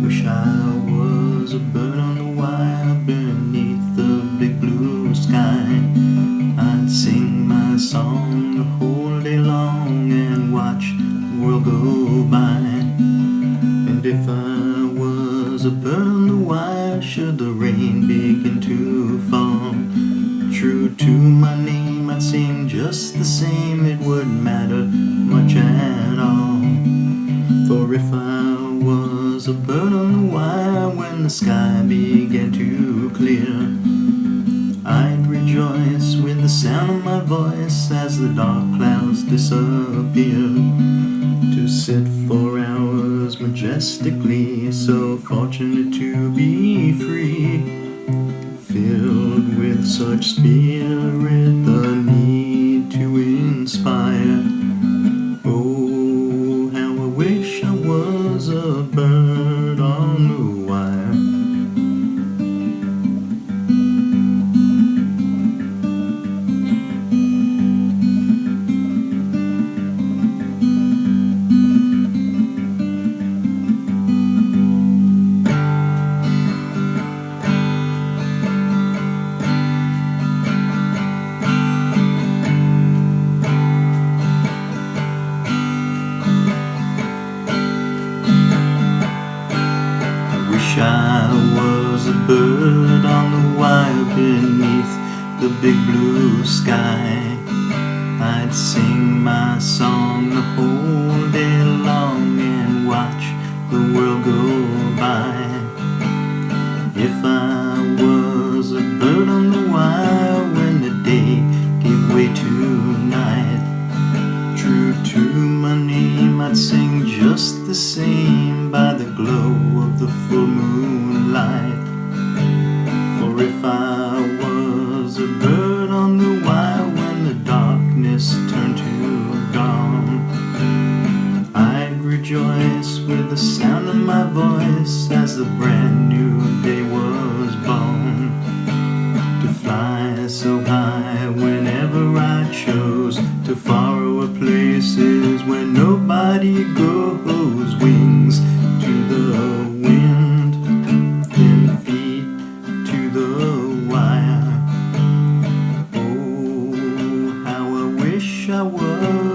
Wish I was a bird on the wire beneath the big blue sky. I'd sing my song the whole day long and watch the world go by. And if I was a bird on the wire, should the rain begin to fall, true to my name I'd sing just the same. It wouldn't matter much at all. For if I was a bird on the wire, when the sky began to clear, I'd rejoice with the sound of my voice as the dark clouds disappear, to sit for hours majestically, so fortunate to be free, filled with such spirit, the need to inspire. Oh, how I wish I was a bird on the wire. Wish I was a bird on the wire beneath the big blue sky. I'd sing my song the whole day long and watch the world go by. If I was a bird on the wire when the day gave way to night, true to my name I'd sing just the same by the glow of the full moonlight. For if I was a bird on the wire when the darkness turned to dawn, I'd rejoice with the sound of my voice as the brand new day was born, to fly so high whenever I chose, to faraway places where nobody goes, wings to the wind and feet to the wire. Oh, how I wish I was